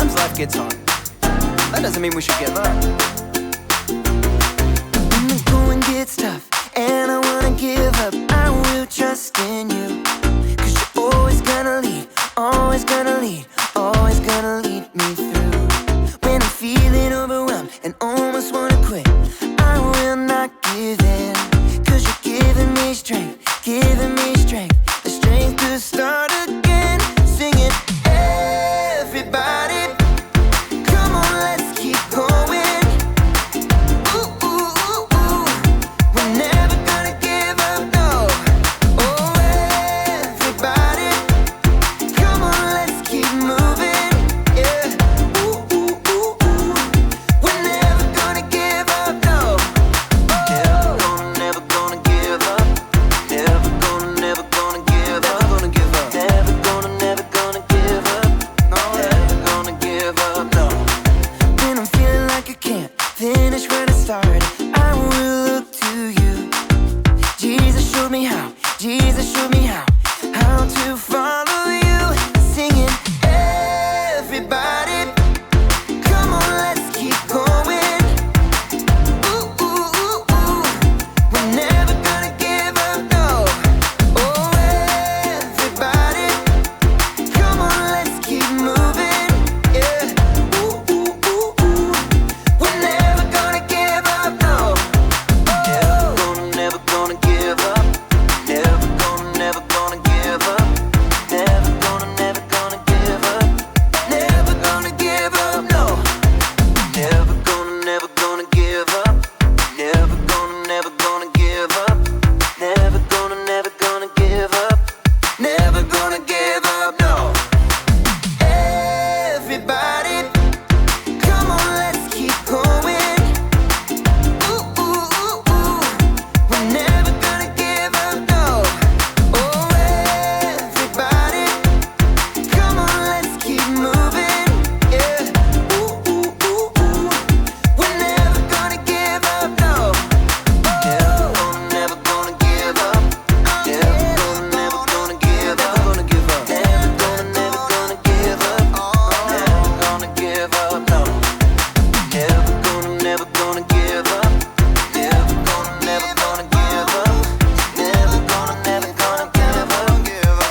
Sometimes life gets hard. That doesn't mean we should give up. When the going gets tough and I wanna give up, I will trust in you. 'Cause you're always gonna lead, always gonna lead, always gonna lead me through. When I'm feeling overwhelmed and almost wanna quit, I will not give in. 'Cause you're giving me strength, the strength to start again. Singing, everybody, come on, let's keep going. Ooh, ooh, ooh, ooh. We're never gonna give up, no. Oh, everybody, come on, let's keep moving. Yeah. Ooh, ooh, ooh, ooh. We're never gonna give up, no. Never gonna give up. Never gonna give up. Never gonna give up. Never gonna give up. No, never gonna give up, no. When I'm feeling like I can't finish where I started, I will look to you. Jesus showed me how. Jesus showed me how to follow you. Singing, everybody, come on, let's keep going. Ooh, ooh, ooh, ooh. We're never gonna give up, no. Oh, everybody, come on, let's keep moving. Yeah. Ooh, ooh, ooh, ooh. We're never gonna give up, no. Never gonna give up. Never gonna give up. Never gonna give up. Never gonna give up, no. Never gonna give up. Never gonna give up. Never gonna give up. Never gonna give up, no. Everybody, come on, let's keep going. Ooh, ooh, ooh, ooh. We're never gonna give up, no. Oh, everybody, come on, let's keep moving. Yeah. Ooh, ooh, ooh, ooh. We're never gonna give up, no. Never gonna give up. Never gonna give up. Never gonna give up. Never gonna give up. Never gonna give up, no. Never gonna give up. Never gonna give up. Never gonna give up.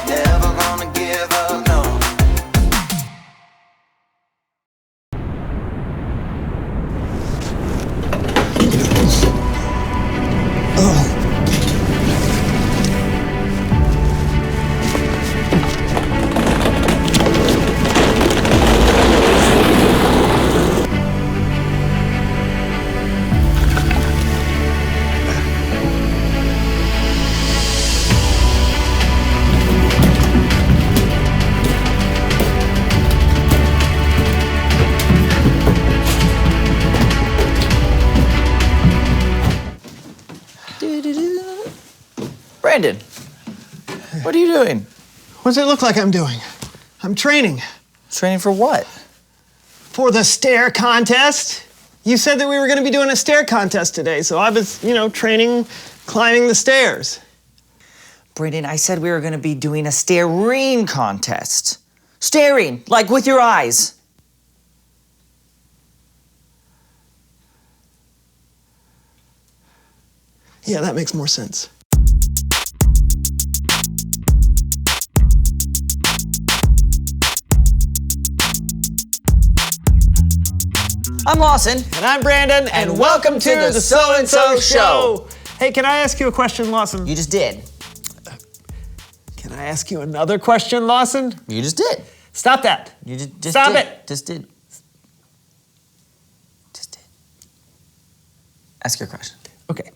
Never gonna give up, no. Brandon, what are you doing? What does it look like I'm doing? I'm training. Training for what? For the stair contest. You said that we were going to be doing a stair contest today, so I was, training, climbing the stairs. Brandon, I said we were going to be doing a staring contest. Staring, like with your eyes. Yeah, that makes more sense. I'm Lawson. And I'm Brandon, and welcome to the So-and-So Show. Hey, can I ask you a question, Lawson? You just did. Can I ask you another question, Lawson? You just did. Stop that. You just Stop did. it. Just did. Just did. Ask your question. Okay.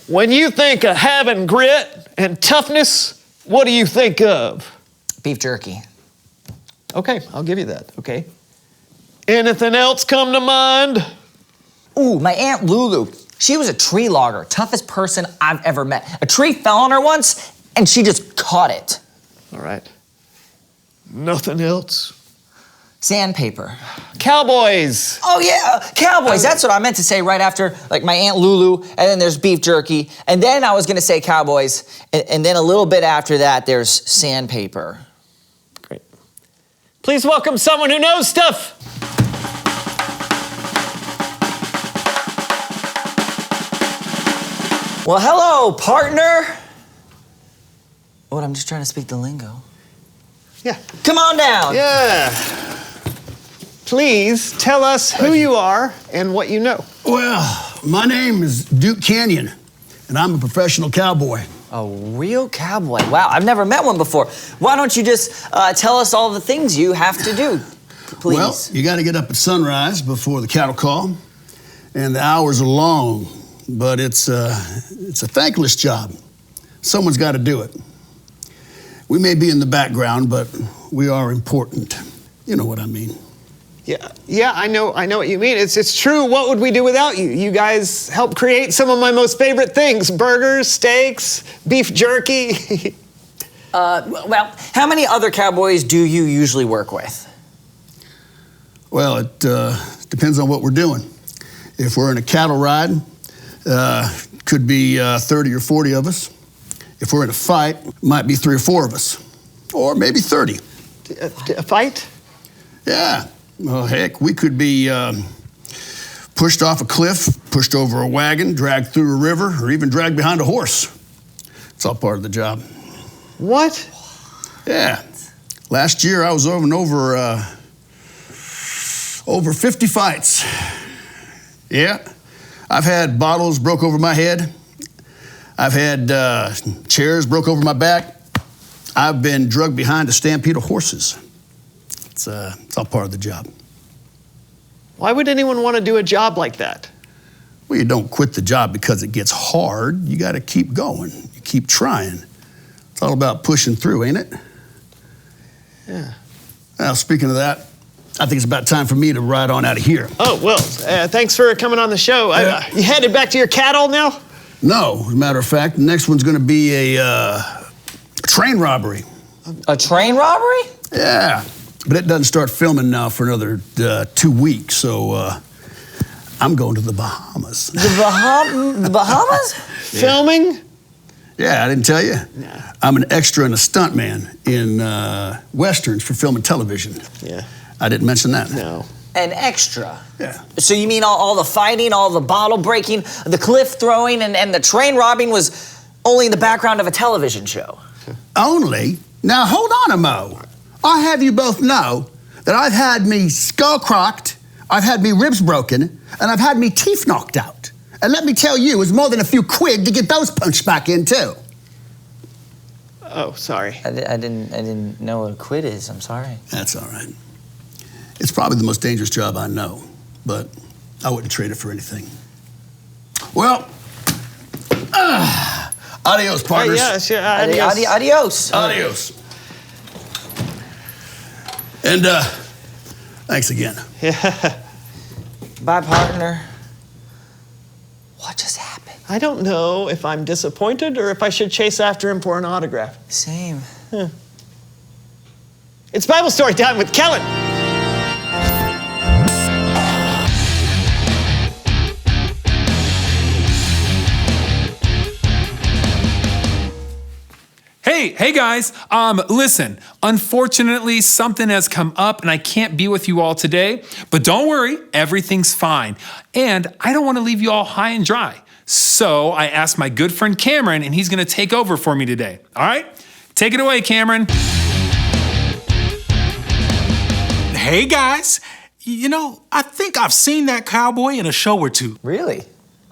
When you think of having grit and toughness, what do you think of? Beef jerky. Okay, I'll give you that, okay. Anything else come to mind? Ooh, my Aunt Lulu. She was a tree logger, toughest person I've ever met. A tree fell on her once, and she just caught it. All right. Nothing else? Sandpaper. Cowboys. Oh yeah, cowboys. That's what I meant to say right after, like my Aunt Lulu, and then there's beef jerky, and then I was gonna say cowboys, and then a little bit after that, there's sandpaper. Great. Please welcome someone who knows stuff. Well, hello, partner. What, I'm just trying to speak the lingo. Yeah. Come on down. Yeah. Please tell us who you are and what you know. Well, my name is Duke Canyon, and I'm a professional cowboy. A real cowboy. Wow, I've never met one before. Why don't you just tell us all the things you have to do, please? Well, you got to get up at sunrise before the cattle call, and the hours are long, but it's a thankless job. Someone's got to do it. We may be in the background, but we are important. You know what I mean. Yeah, I know what you mean. It's true. What would we do without you? You guys help create some of my most favorite things: burgers, steaks, beef jerky. Well, how many other cowboys do you usually work with? Well, it depends on what we're doing. If we're in a cattle ride, could be 30 or 40 of us. If we're in a fight, might be 3 or 4 of us, or maybe 30. A fight? Yeah. Well, heck, we could be pushed off a cliff, pushed over a wagon, dragged through a river, or even dragged behind a horse. It's all part of the job. What? Yeah. Last year, I was over 50 fights. Yeah. I've had bottles broke over my head. I've had chairs broke over my back. I've been drugged behind a stampede of horses. It's all part of the job. Why would anyone want to do a job like that? Well, you don't quit the job because it gets hard. You got to keep going. You keep trying. It's all about pushing through, ain't it? Yeah. Now, speaking of that, I think it's about time for me to ride on out of here. Oh, well, thanks for coming on the show. You headed back to your cattle now? No, as a matter of fact, the next one's going to be a train robbery. A train robbery? Yeah, but it doesn't start filming now for another 2 weeks, so I'm going to the Bahamas. The Bahamas? Filming? Yeah, I didn't tell you? Nah. I'm an extra and a stuntman in Westerns for film and television. Yeah. I didn't mention that. No. An extra? Yeah. So you mean all the fighting, all the bottle breaking, the cliff throwing, and the train robbing was only in the background of a television show? Only? Now, hold on a mo. I have you both know that I've had me skull crocked, I've had me ribs broken, and I've had me teeth knocked out. And let me tell you, it was more than a few quid to get those punched back in, too. Oh, sorry. I didn't know what a quid is. I'm sorry. That's all right. It's probably the most dangerous job I know, but I wouldn't trade it for anything. Well, adios, partners. Yes, yeah, adios. Adios. Adios. And thanks again. Bye, partner. What just happened? I don't know if I'm disappointed or if I should chase after him for an autograph. Same. It's Bible story time with Kellen. Hey guys, listen, unfortunately something has come up and I can't be with you all today, but don't worry, everything's fine. And I don't want to leave you all high and dry. So I asked my good friend Cameron and he's gonna take over for me today. All right, take it away, Cameron. Hey guys, you know, I think I've seen that cowboy in a show or two. Really?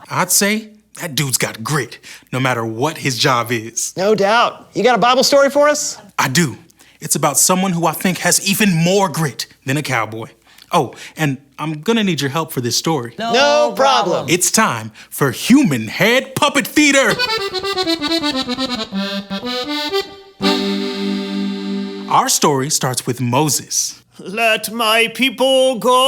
I'd say that dude's got grit, no matter what his job is. No doubt. You got a Bible story for us? I do. It's about someone who I think has even more grit than a cowboy. Oh, and I'm gonna need your help for this story. No problem. It's time for Human Head Puppet Theater. Our story starts with Moses. Let my people go.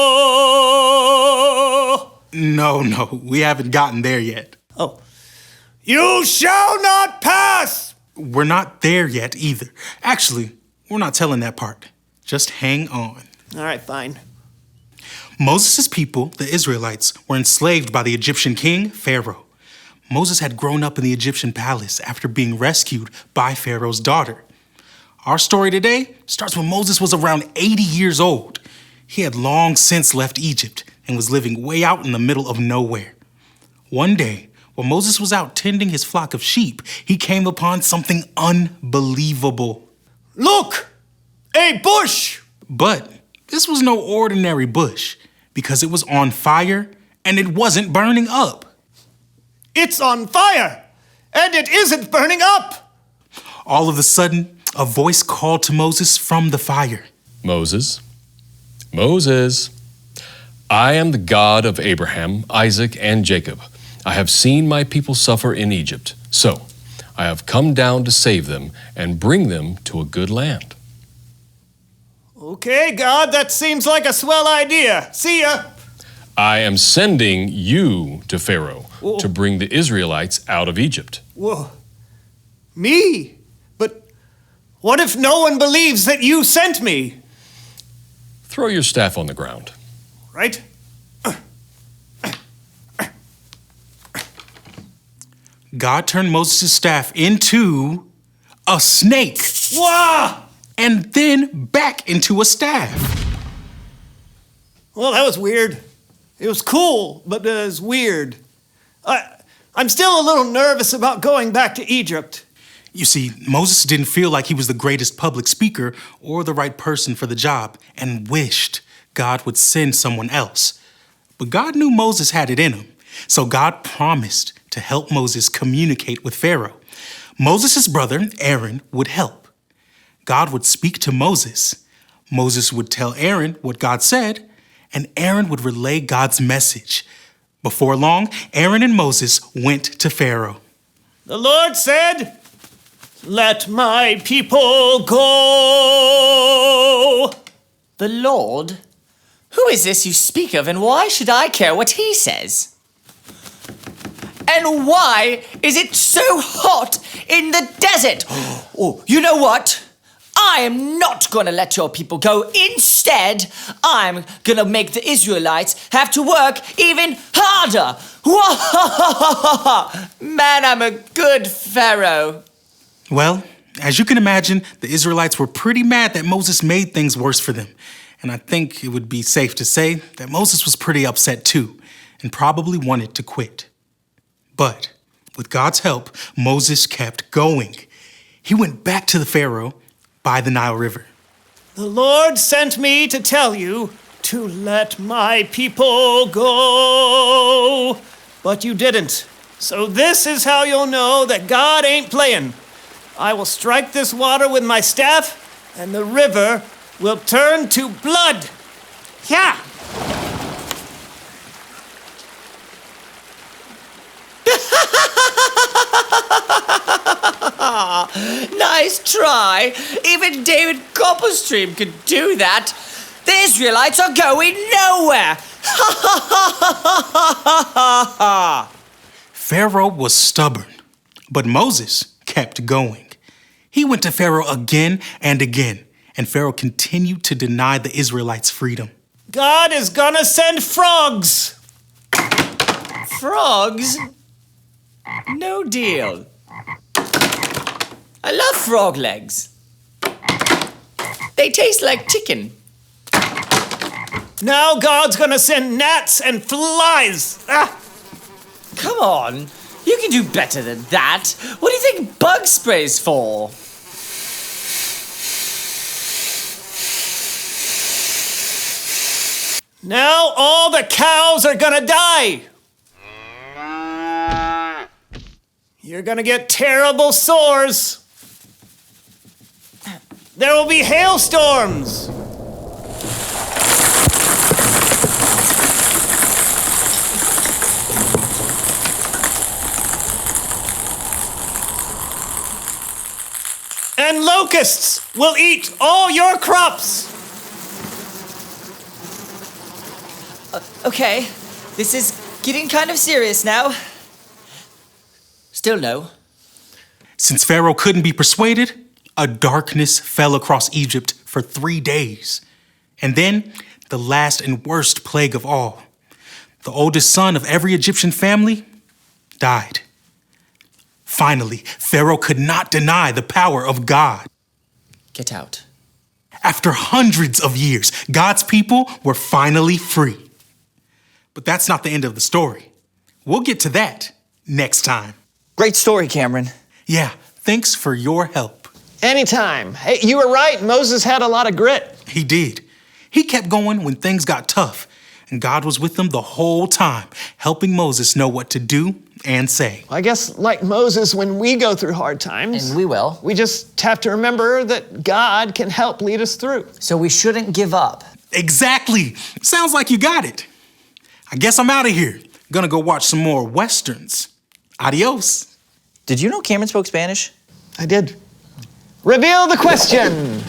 No, we haven't gotten there yet. Oh. You shall not pass. We're not there yet either. Actually, we're not telling that part. Just hang on. All right, fine. Moses' people, the Israelites, were enslaved by the Egyptian king, Pharaoh. Moses had grown up in the Egyptian palace after being rescued by Pharaoh's daughter. Our story today starts when Moses was around 80 years old. He had long since left Egypt and was living way out in the middle of nowhere. One day, while Moses was out tending his flock of sheep, he came upon something unbelievable. Look! A bush! But this was no ordinary bush because it was on fire and it wasn't burning up. It's on fire! And it isn't burning up! All of a sudden, a voice called to Moses from the fire. Moses, Moses, I am the God of Abraham, Isaac, and Jacob. I have seen my people suffer in Egypt, so I have come down to save them and bring them to a good land. Okay, God, that seems like a swell idea. See ya! I am sending you to Pharaoh to bring the Israelites out of Egypt. Whoa. Me? But what if no one believes that you sent me? Throw your staff on the ground. Right? God turned Moses' staff into a snake. Wah! And then back into a staff. Well, that was weird. It was cool, but it was weird. I'm still a little nervous about going back to Egypt. You see, Moses didn't feel like he was the greatest public speaker or the right person for the job and wished God would send someone else. But God knew Moses had it in him, so God promised to help Moses communicate with Pharaoh. Moses' brother, Aaron, would help. God would speak to Moses. Moses would tell Aaron what God said, and Aaron would relay God's message. Before long, Aaron and Moses went to Pharaoh. The Lord said, "Let my people go." The Lord? Who is this you speak of, and why should I care what he says? And why is it so hot in the desert? Oh, you know what? I am not going to let your people go. Instead, I'm going to make the Israelites have to work even harder. Man, I'm a good Pharaoh. Well, as you can imagine, the Israelites were pretty mad that Moses made things worse for them. And I think it would be safe to say that Moses was pretty upset too, and probably wanted to quit. But with God's help, Moses kept going. He went back to the Pharaoh by the Nile River. The Lord sent me to tell you to let my people go. But you didn't. So this is how you'll know that God ain't playing. I will strike this water with my staff, and the river will turn to blood. Yeah. Nice try. Even David Copperstream could do that. The Israelites are going nowhere. Pharaoh was stubborn, but Moses kept going. He went to Pharaoh again and again, and Pharaoh continued to deny the Israelites freedom. God is gonna send frogs. Frogs? No deal. I love frog legs. They taste like chicken. Now God's gonna send gnats and flies. Ah. Come on, you can do better than that. What do you think bug spray's for? Now all the cows are gonna die. You're gonna get terrible sores. There will be hailstorms. And locusts will eat all your crops. Okay, this is getting kind of serious now. Still no. Since Pharaoh couldn't be persuaded, a darkness fell across Egypt for 3 days. And then the last and worst plague of all. The oldest son of every Egyptian family died. Finally, Pharaoh could not deny the power of God. Get out. After hundreds of years, God's people were finally free. But that's not the end of the story. We'll get to that next time. Great story, Cameron. Yeah, thanks for your help. Anytime. Hey, you were right. Moses had a lot of grit. He did. He kept going when things got tough, and God was with him the whole time, helping Moses know what to do and say. I guess like Moses, when we go through hard times, And we will. we just have to remember that God can help lead us through. So we shouldn't give up. Exactly. Sounds like you got it. I guess I'm out of here. Gonna go watch some more Westerns. Adios. Did you know Cameron spoke Spanish? I did. Reveal the question.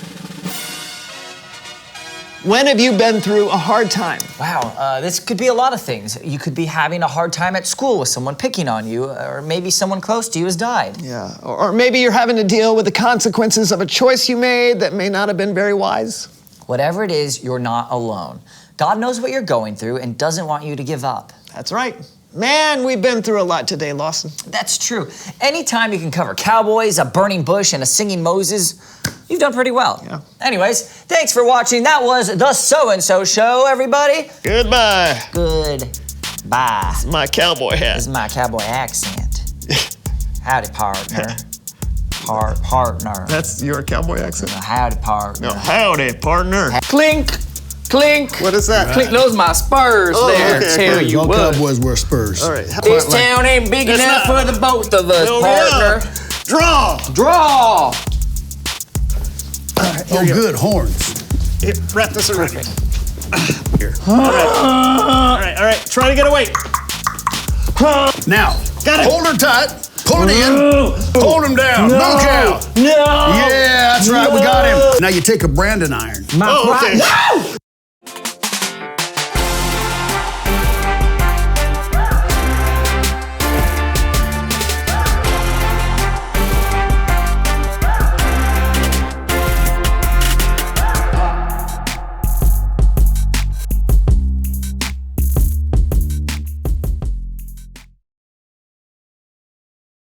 When have you been through a hard time? Wow, this could be a lot of things. You could be having a hard time at school with someone picking on you, or maybe someone close to you has died. Yeah, or maybe you're having to deal with the consequences of a choice you made that may not have been very wise. Whatever it is, you're not alone. God knows what you're going through and doesn't want you to give up. That's right. Man, we've been through a lot today, Lawson. That's true. Anytime you can cover cowboys, a burning bush, and a singing Moses, you've done pretty well. Yeah. Anyways, thanks for watching. That was The So-and-So Show, everybody. Goodbye. Goodbye. My cowboy hat. This is my cowboy accent. Howdy, partner. Partner. That's your cowboy accent? Howdy, partner. No, howdy, partner. Clink, clink. What is that? Clink, those my spurs there. okay, Tell okay. you All what. cowboys wear spurs. All right. This town ain't big It's enough not. for the both of us, partner. Draw. Draw. Oh, good, horns. Here, wrap this around me. Here. All right. Try to get away. Now, Got it. hold her tight, pull it in, hold him down, no cow. No. Yeah, that's right, we got him. Now you take a branding iron. My Oh, okay. No!